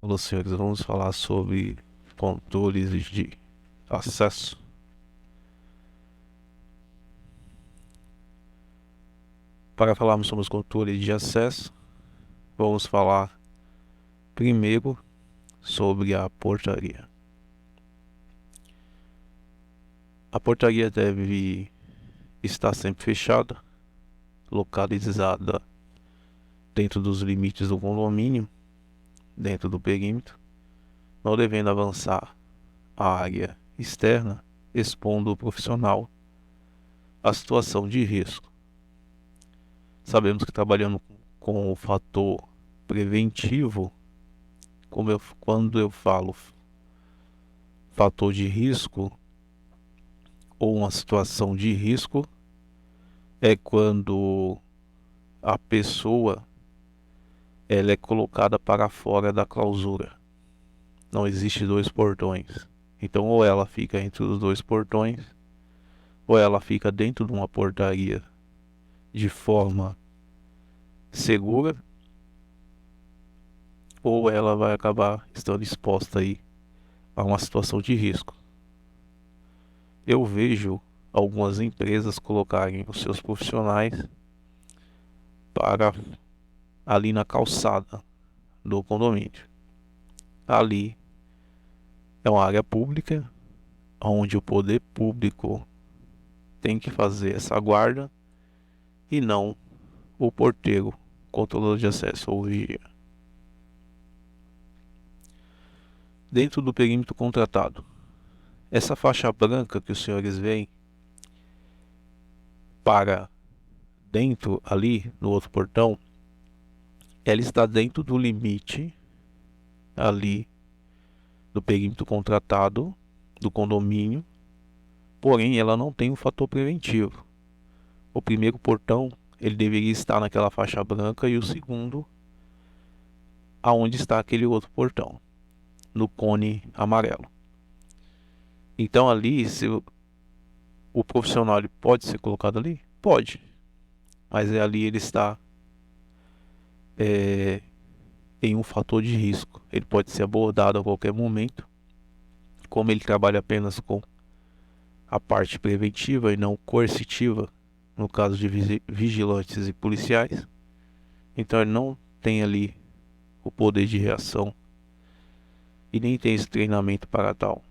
Olá, senhores, vamos falar sobre controles de acesso. Para falarmos sobre os controles de acesso, vamos falar primeiro sobre a portaria. A portaria deve estar sempre fechada, localizada dentro dos limites do condomínio, dentro do perímetro, não devendo avançar à área externa, expondo o profissional à situação de risco. Sabemos que trabalhando com o fator preventivo, quando eu falo fator de risco ou uma situação de risco, é quando a pessoa ela é colocada para fora da clausura. Não existe dois portões. Então ou ela fica entre os dois portões, ou ela fica dentro de uma portaria de forma segura, ou ela vai acabar estando exposta aí a uma situação de risco. Eu vejo algumas empresas colocarem os seus profissionais para ali na calçada do condomínio. Ali é uma área pública, onde o poder público tem que fazer essa guarda e não o porteiro, controlador de acesso ou vigia. Dentro do perímetro contratado, essa faixa branca que os senhores veem para dentro ali no outro portão, ela está dentro do limite ali do perímetro contratado do condomínio, porém ela não tem um fator preventivo. O primeiro portão ele deveria estar naquela faixa branca e o segundo aonde está aquele outro portão, no cone amarelo. Então ali, se o profissional ele pode ser colocado ali? Pode, mas ali ele está em um fator de risco. Ele pode ser abordado a qualquer momento. Como ele trabalha apenas com a parte preventiva e não coercitiva, no caso de vigilantes e policiais, então ele não tem ali o poder de reação e nem tem esse treinamento para tal.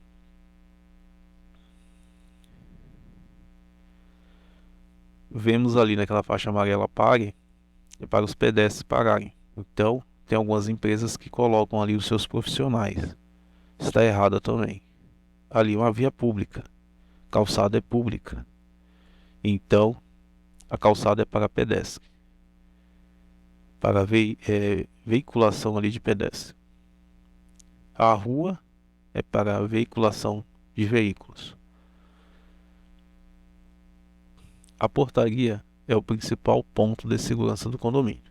Vemos ali naquela faixa amarela pare, é para os pedestres pararem. Então, tem algumas empresas que colocam ali os seus profissionais. Está errada também. Ali é uma via pública, calçada é pública. Então, a calçada é para pedestre, para veiculação ali de pedestre. A rua é para veiculação de veículos. A portaria é o principal ponto de segurança do condomínio.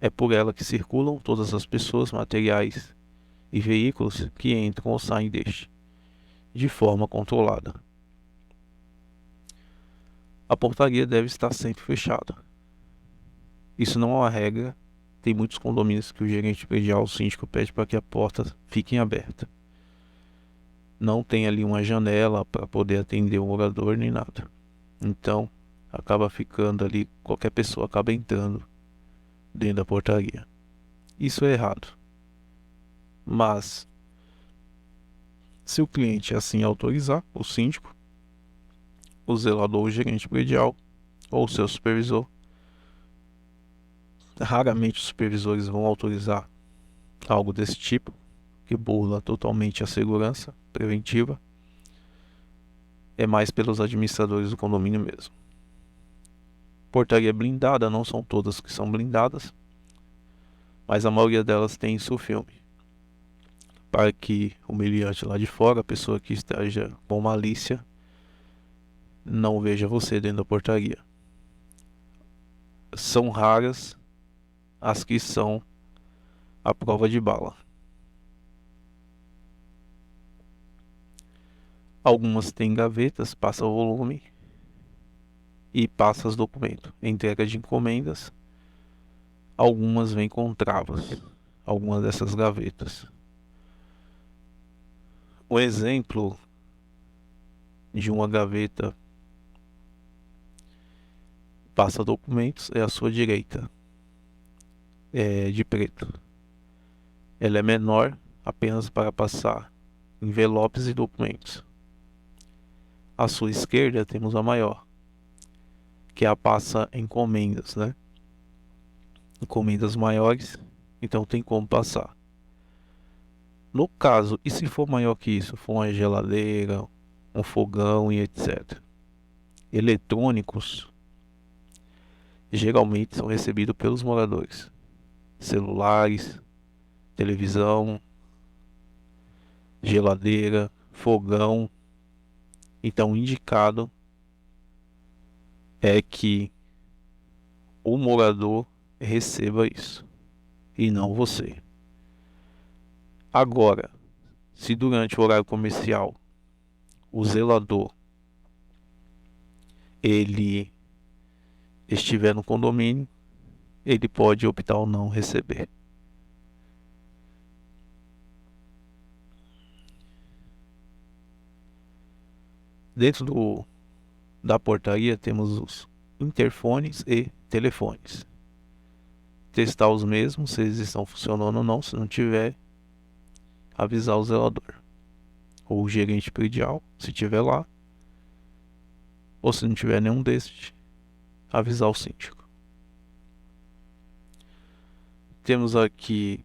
É por ela que circulam todas as pessoas, materiais e veículos que entram ou saem deste, de forma controlada. A portaria deve estar sempre fechada. Isso não é uma regra. Tem muitos condomínios que o gerente predial, o síndico, pede para que a porta fique aberta. Não tem ali uma janela para poder atender o morador nem nada. Então, acaba ficando ali, qualquer pessoa acaba entrando dentro da portaria. Isso é errado. Mas, se o cliente assim autorizar, o síndico, o zelador, o gerente predial ou o seu supervisor, raramente os supervisores vão autorizar algo desse tipo, que burla totalmente a segurança preventiva. É mais pelos administradores do condomínio mesmo. Portaria blindada, não são todas que são blindadas, mas a maioria delas tem isso filme, para que o meliante lá de fora, a pessoa que esteja com malícia, não veja você dentro da portaria. São raras as que são a prova de bala. Algumas têm gavetas, passa o volume e passa os documentos. Entrega de encomendas. Algumas vêm com travas. Algumas dessas gavetas. Um exemplo de uma gaveta passa documentos é a sua direita, é de preto. Ela é menor apenas para passar envelopes e documentos. À sua esquerda temos a maior, que é a passa encomendas, né? Encomendas maiores, então tem como passar. No caso, e se for maior que isso, for uma geladeira, um fogão e etc. Eletrônicos geralmente são recebidos pelos moradores. Celulares, televisão, geladeira, fogão. Então, indicado é que o morador receba isso e não você. Agora, se durante o horário comercial o zelador ele estiver no condomínio, ele pode optar ou não receber. Dentro da portaria temos os interfones e telefones. Testar os mesmos, se eles estão funcionando ou não. Se não tiver, avisar o zelador ou o gerente predial, se tiver lá, ou se não tiver nenhum desses, avisar o síndico. Temos aqui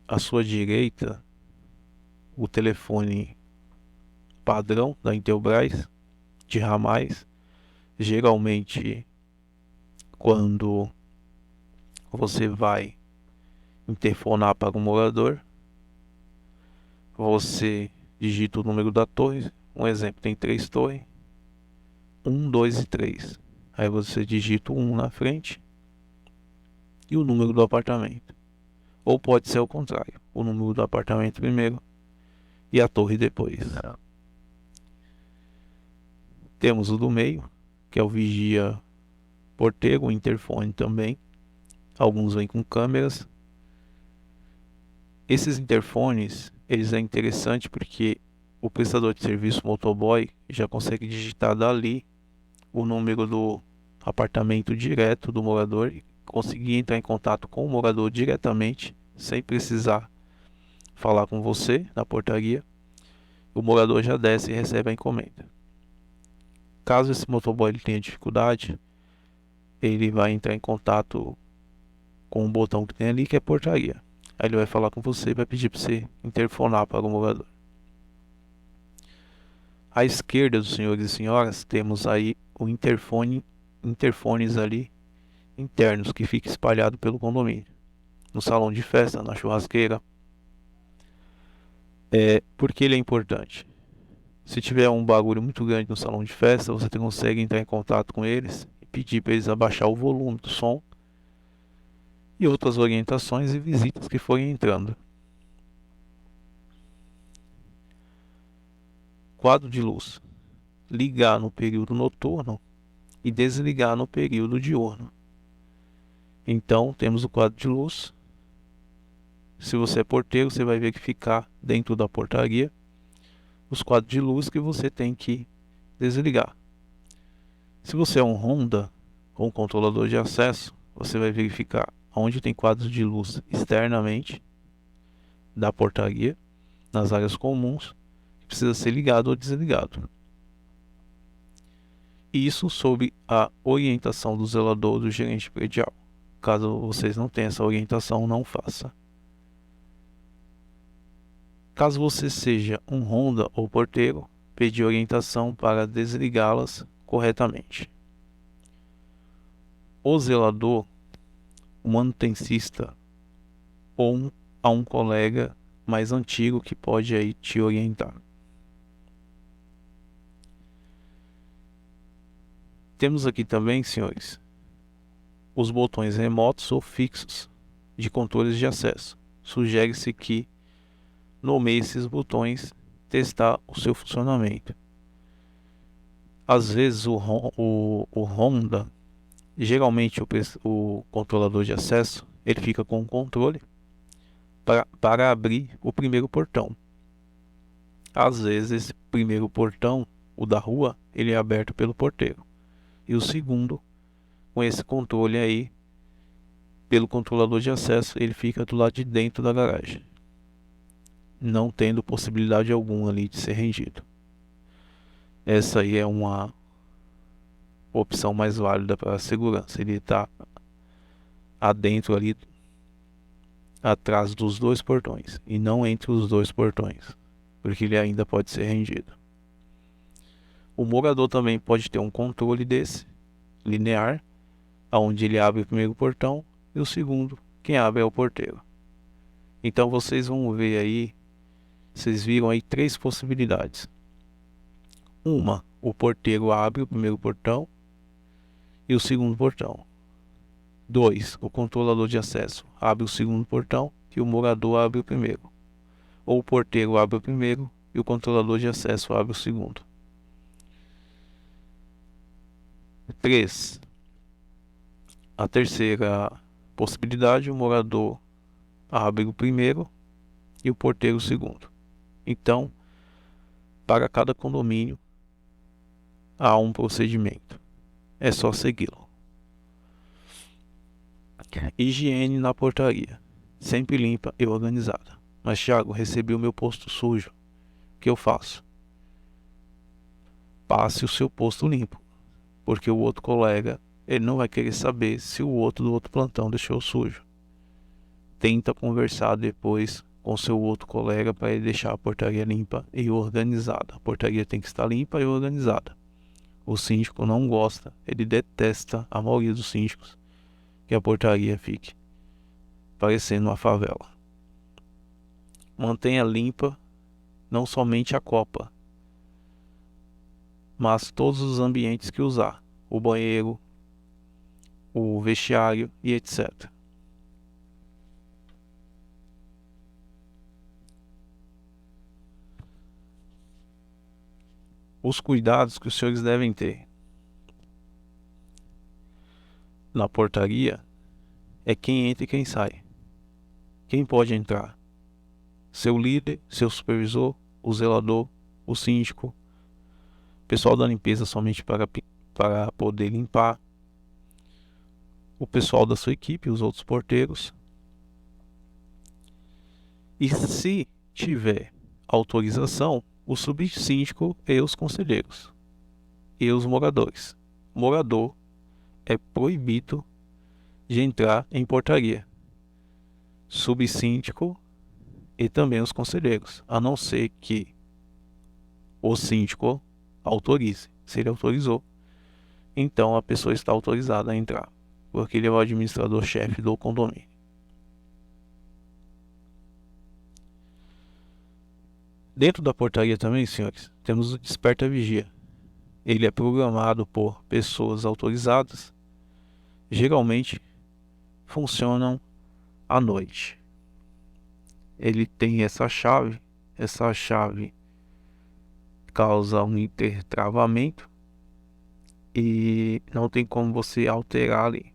à sua direita o telefone padrão da Intelbras de ramais. Geralmente, quando você vai interfonar para um morador, você digita o número da torre. Um exemplo, tem 3 torres, 1, 2 e 3. Aí você digita o 1 na frente e o número do apartamento. Ou pode ser o contrário, o número do apartamento primeiro e a torre depois. Temos o do meio, que é o vigia porteiro, o interfone também. Alguns vêm com câmeras. Esses interfones, eles é interessante porque o prestador de serviço motoboy já consegue digitar dali o número do apartamento direto do morador e conseguir entrar em contato com o morador diretamente, sem precisar falar com você na portaria. O morador já desce e recebe a encomenda. Caso esse motoboy ele tenha dificuldade, ele vai entrar em contato com o botão que tem ali, que é portaria. Aí ele vai falar com você e vai pedir para você interfonar para o morador. À esquerda dos senhores e senhoras, temos aí o interfones ali internos que fica espalhado pelo condomínio. No salão de festa, na churrasqueira. Por que ele é importante? Se tiver um barulho muito grande no salão de festa, você consegue entrar em contato com eles e pedir para eles abaixar o volume do som e outras orientações e visitas que forem entrando. Quadro de luz. Ligar no período noturno e desligar no período diurno. Então, temos o quadro de luz. Se você é porteiro, você vai ver que ficar dentro da portaria os quadros de luz que você tem que desligar. Se você é um Honda ou um controlador de acesso, você vai verificar onde tem quadros de luz externamente da portaria, nas áreas comuns, que precisa ser ligado ou desligado. Isso sob a orientação do zelador ou do gerente predial. Caso vocês não tenham essa orientação, não faça. Caso você seja um Honda ou porteiro, pedir orientação para desligá-las corretamente. O zelador, o manutencista ou a um colega mais antigo que pode aí te orientar. Temos aqui também, senhores, os botões remotos ou fixos de controles de acesso. Sugere-se que nomeie esses botões, testar o seu funcionamento. Às vezes o Honda, geralmente o controlador de acesso, ele fica com o controle para abrir o primeiro portão. Às vezes esse primeiro portão, o da rua, ele é aberto pelo porteiro. E o segundo, com esse controle aí, pelo controlador de acesso, ele fica do lado de dentro da garagem, não tendo possibilidade alguma ali de ser rendido. Essa aí é uma opção mais válida para a segurança. Ele está adentro ali, atrás dos dois portões, e não entre os dois portões, porque ele ainda pode ser rendido. O morador também pode ter um controle desse, linear, onde ele abre o primeiro portão e o segundo, quem abre é o porteiro. Então vocês vão ver aí, vocês viram aí três possibilidades. Uma, o porteiro abre o primeiro portão e o segundo portão. 2, o controlador de acesso abre o segundo portão e o morador abre o primeiro. Ou o porteiro abre o primeiro e o controlador de acesso abre o segundo. 3, a terceira possibilidade, o morador abre o primeiro e o porteiro o segundo. Então, para cada condomínio há um procedimento. É só segui-lo. Higiene na portaria. Sempre limpa e organizada. Mas, Thiago, recebi o meu posto sujo. O que eu faço? Passe o seu posto limpo. Porque o outro colega, ele não vai querer saber se o outro do outro plantão deixou sujo. Tenta conversar depois com seu outro colega para ele deixar a portaria limpa e organizada. A portaria tem que estar limpa e organizada. O síndico não gosta, ele detesta, a maioria dos síndicos, que a portaria fique parecendo uma favela. Mantenha limpa não somente a copa, mas todos os ambientes que usar, o banheiro, o vestiário e etc. Os cuidados que os senhores devem ter na portaria é quem entra e quem sai. Quem pode entrar? Seu líder, seu supervisor, o zelador, o síndico, pessoal da limpeza somente para poder limpar, o pessoal da sua equipe, os outros porteiros. E se tiver autorização, o subsíndico e os conselheiros e os moradores. O morador é proibido de entrar em portaria. Subsíndico e também os conselheiros, a não ser que o síndico autorize. Se ele autorizou, então a pessoa está autorizada a entrar, porque ele é o administrador-chefe do condomínio. Dentro da portaria também, senhores, temos o Desperta Vigia. Ele é programado por pessoas autorizadas. Geralmente funcionam à noite. Ele tem essa chave causa um intertravamento e não tem como você alterar ali.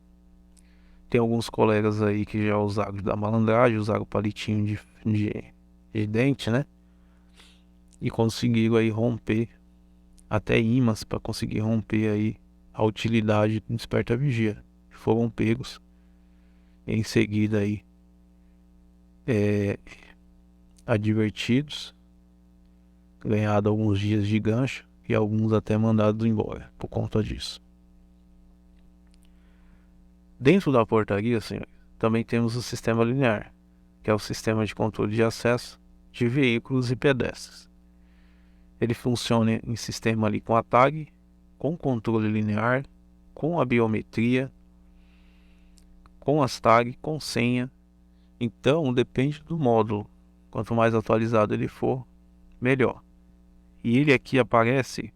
Tem alguns colegas aí que já usaram da malandragem, usaram o palitinho de dente, né? E conseguiram aí romper até ímãs para conseguir romper aí a utilidade do Desperta Vigia. Foram pegos em seguida aí advertidos, ganhado alguns dias de gancho e alguns até mandados embora por conta disso. Dentro da portaria, senhores, também temos o sistema linear, que é o sistema de controle de acesso de veículos e pedestres. Ele funciona em sistema ali com a tag, com controle linear, com a biometria, com as tags, com senha. Então depende do módulo. Quanto mais atualizado ele for, melhor. E ele aqui aparece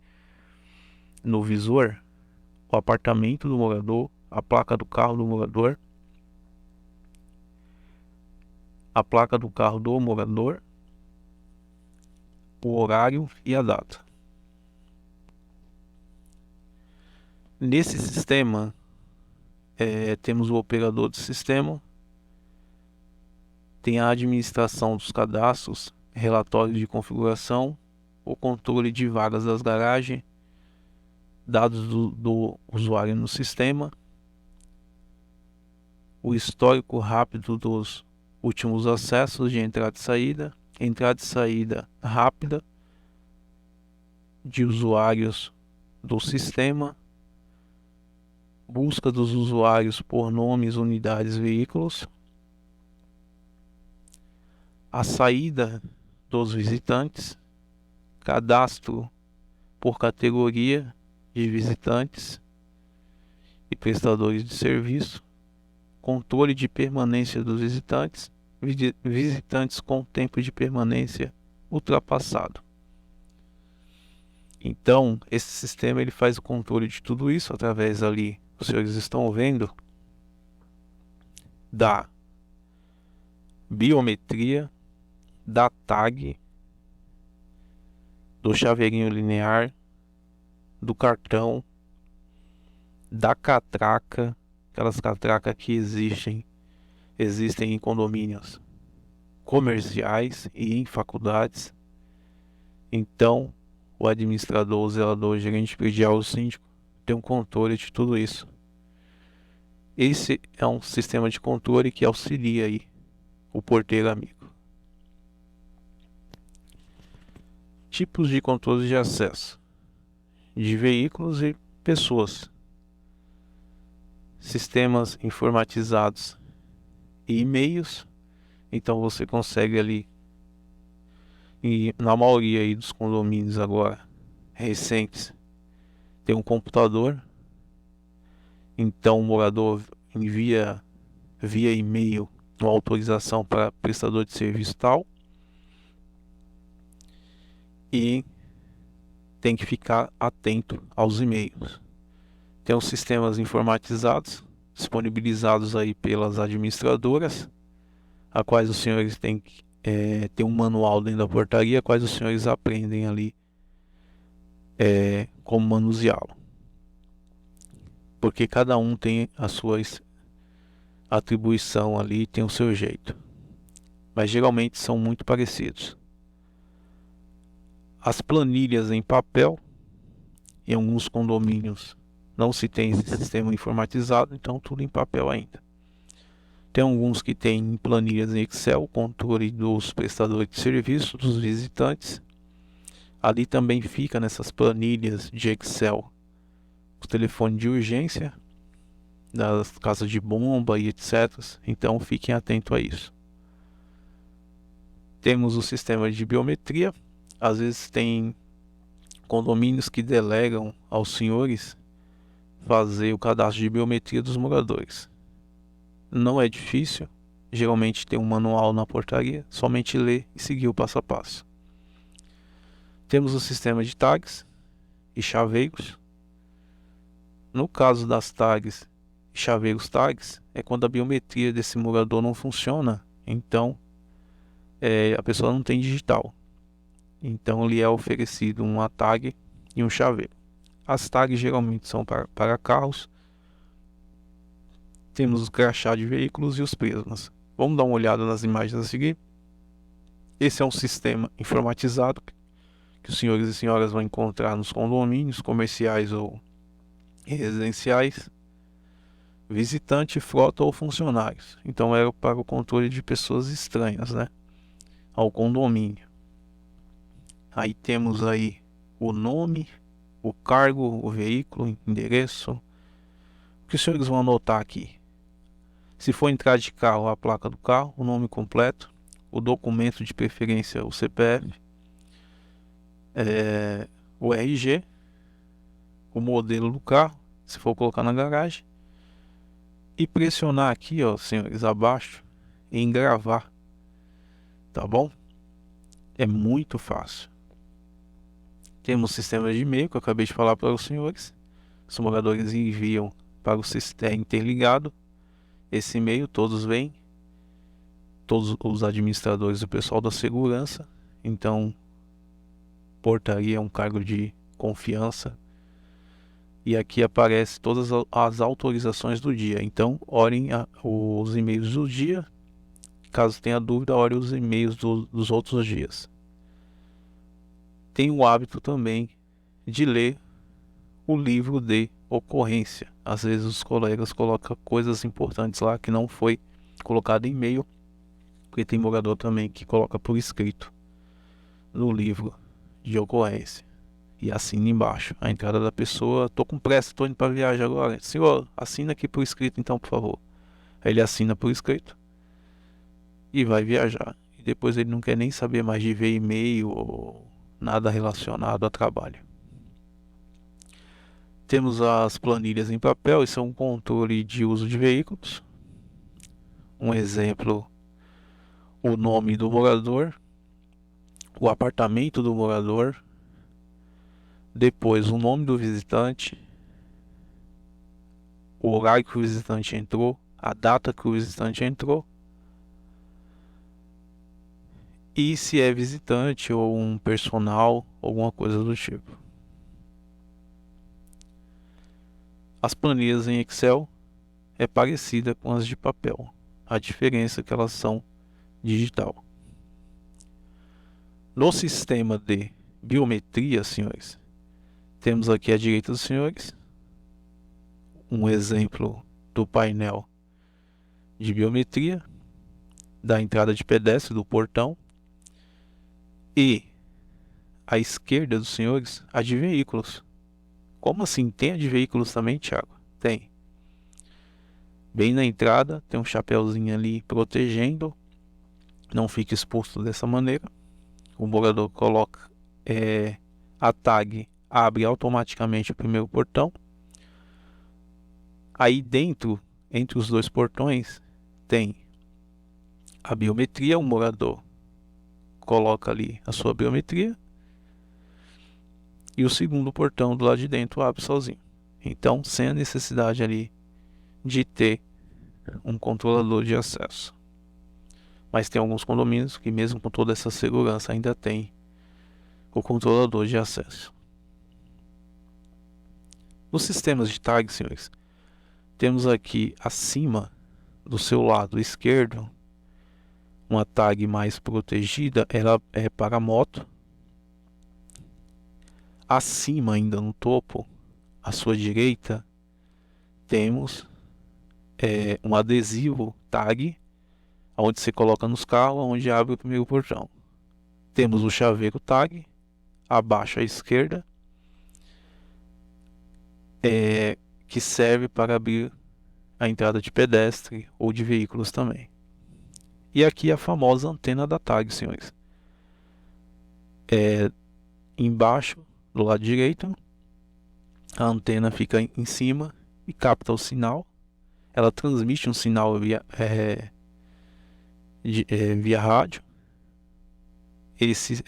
no visor o apartamento do morador, a placa do carro do morador, a placa do carro do morador, o horário e a data. Nesse sistema temos o operador do sistema, tem a administração dos cadastros, relatório de configuração o controle de vagas das garagens, dados do usuário no sistema, o histórico rápido dos últimos acessos de entrada e saída rápida de usuários do sistema, busca dos usuários por nomes, unidades, veículos, a saída dos visitantes, cadastro por categoria de visitantes e prestadores de serviço, controle de permanência dos visitantes, visitantes com tempo de permanência ultrapassado. Então, esse sistema ele faz o controle de tudo isso através ali, os senhores estão vendo, da biometria, da tag, do chaveirinho linear, do cartão, da catraca, aquelas catracas que existem em condomínios comerciais e em faculdades. Então, o administrador, o zelador, o gerente predial, o síndico tem um controle de tudo isso. Esse é um sistema de controle que auxilia aí o porteiro amigo. Tipos de controle de acesso de veículos e pessoas. Sistemas informatizados e e-mails. Então você consegue ali, e na maioria aí dos condomínios agora recentes, tem um computador. Então o morador envia via e-mail uma autorização para prestador de serviço tal, e tem que ficar atento aos e-mails. Tem os sistemas informatizados disponibilizados aí pelas administradoras, a quais os senhores têm que ter um manual dentro da portaria, a quais os senhores aprendem ali como manuseá-lo, porque cada um tem a sua atribuição ali, tem o seu jeito, mas geralmente são muito parecidos. As planilhas em papel, em alguns condomínios não se tem esse sistema informatizado, então tudo em papel ainda. Tem alguns que tem planilhas em Excel, controle dos prestadores de serviço, dos visitantes. Ali também fica nessas planilhas de Excel o telefone de urgência das casas de bomba e etc. Então fiquem atentos a isso. Temos o sistema de biometria. Às vezes tem condomínios que delegam aos senhores fazer o cadastro de biometria dos moradores. Não é difícil, geralmente tem um manual na portaria, somente ler e seguir o passo a passo. Temos o sistema de tags e chaveiros. No caso das tags e chaveiros tags, é quando a biometria desse morador não funciona, então a pessoa não tem digital. Então lhe é oferecido uma tag e um chaveiro. As tags geralmente são para carros. Temos os crachá de veículos e os prismas. Vamos dar uma olhada nas imagens a seguir. Esse é um sistema informatizado que os senhores e senhoras vão encontrar nos condomínios comerciais ou residenciais, visitante, frota ou funcionários. Então é para o controle de pessoas estranhas, né, ao condomínio. Aí temos aí o nome, o cargo, o veículo, o endereço. O que os senhores vão anotar aqui? Se for entrar de carro, a placa do carro, o nome completo, o documento de preferência, o CPF, o RG, o modelo do carro, se for colocar na garagem, e pressionar aqui, ó, senhores, abaixo, em gravar, tá bom? É muito fácil. Temos o sistema de e-mail que eu acabei de falar para os senhores. Os moradores enviam para o sistema interligado esse e-mail, todos veem, todos os administradores e o pessoal da segurança. Então, portaria é um cargo de confiança. E aqui aparece todas as autorizações do dia. Então, olhem os e-mails do dia. Caso tenha dúvida, olhem os e-mails dos outros dias. tem o hábito também de ler o livro de ocorrência. Às vezes os colegas colocam coisas importantes lá que não foi colocado em e-mail, porque tem morador também que coloca por escrito no livro de ocorrência e assina embaixo a entrada da pessoa. Tô com pressa, tô indo para viagem agora, senhor, assina aqui por escrito então, por favor. Aí ele assina por escrito e vai viajar, e depois ele não quer nem saber mais de ver e-mail ou nada relacionado a trabalho. Temos as planilhas em papel, isso é um controle de uso de veículos. Um exemplo: o nome do morador, o apartamento do morador, depois o nome do visitante, o horário que o visitante entrou, a data que o visitante entrou, e se é visitante ou um personal, alguma coisa do tipo. As planilhas em Excel é parecida com as de papel, a diferença é que elas são digital. No sistema de biometria, senhores, temos aqui à direita dos senhores um exemplo do painel de biometria da entrada de pedestre do portão, e à esquerda dos senhores a de veículos. Como assim? Tem a de veículos também, Thiago? Tem. Bem na entrada tem um chapeuzinho ali protegendo, não fica exposto dessa maneira. O morador coloca a tag, abre automaticamente o primeiro portão. Aí dentro, entre os dois portões, tem a biometria. O morador coloca ali a sua biometria e o segundo portão do lado de dentro abre sozinho. Então, sem a necessidade ali de ter um controlador de acesso. Mas tem alguns condomínios que, mesmo com toda essa segurança, ainda tem o controlador de acesso. Nos sistemas de tag, senhores, temos aqui acima do seu lado esquerdo uma tag mais protegida, ela é para moto. Acima, ainda no topo, à sua direita, temos um adesivo tag, onde você coloca nos carros, onde abre o primeiro portão. Temos o chaveiro tag, abaixo à esquerda, que serve para abrir a entrada de pedestre ou de veículos também. E aqui a famosa antena da tag, senhores. Embaixo, do lado direito, a antena fica em cima e capta o sinal. Ela transmite um sinal via rádio.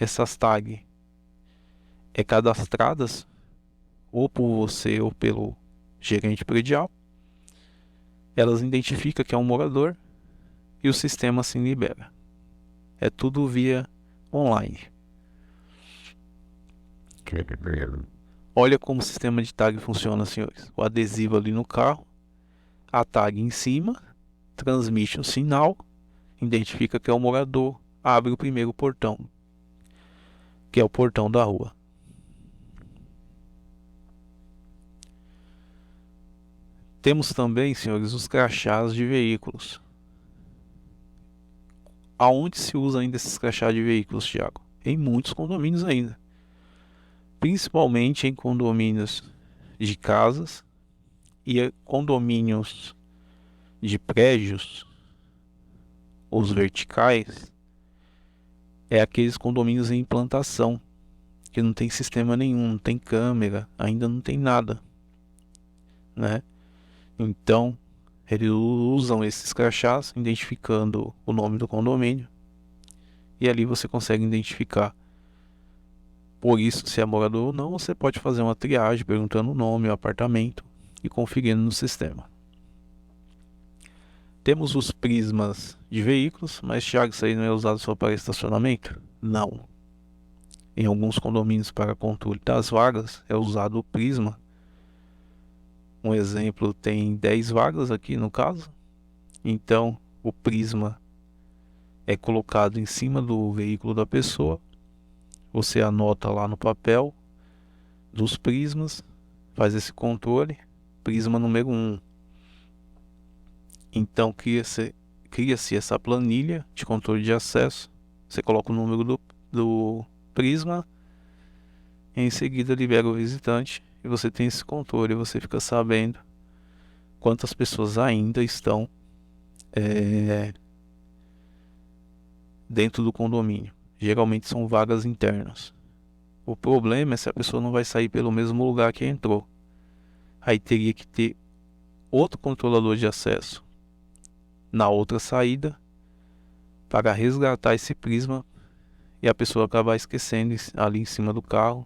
Essas tags cadastradas ou por você ou pelo gerente predial. Elas identificam que é um morador e o sistema assim libera. É tudo via online. Olha como o sistema de tag funciona, senhores. O adesivo ali no carro, a tag em cima, transmite um sinal, identifica que é o morador, abre o primeiro portão, que é o portão da rua. Temos também, senhores, os crachás de veículos. Aonde se usa ainda esses crachás de veículos, Thiago? Em muitos condomínios ainda. Principalmente em condomínios de casas e condomínios de prédios, os verticais, aqueles condomínios em implantação, que não tem sistema nenhum, não tem câmera, ainda não tem nada, né? Então, eles usam esses crachás, identificando o nome do condomínio, e ali você consegue identificar. Por isso, se é morador ou não, você pode fazer uma triagem, perguntando o nome, o apartamento e conferindo no sistema. Temos os prismas de veículos, mas, Thiago, isso aí não é usado só para estacionamento? Não. Em alguns condomínios, para controle das vagas, é usado o prisma. Um exemplo, tem 10 vagas aqui no caso. Então, o prisma é colocado em cima do veículo da pessoa. Você anota lá no papel dos prismas, faz esse controle, prisma número 1. Então cria-se essa planilha de controle de acesso. Você coloca o número do prisma, em seguida libera o visitante e você tem esse controle. Você fica sabendo quantas pessoas ainda estão dentro do condomínio. Geralmente são vagas internas. O problema é se a pessoa não vai sair pelo mesmo lugar que entrou. Aí teria que ter outro controlador de acesso na outra saída para resgatar esse prisma e a pessoa acabar esquecendo ali em cima do carro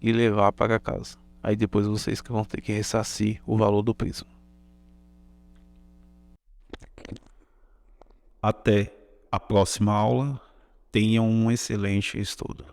e levar para casa. Aí depois vocês que vão ter que ressarcir o valor do prisma. Até a próxima aula. Tenham um excelente estudo.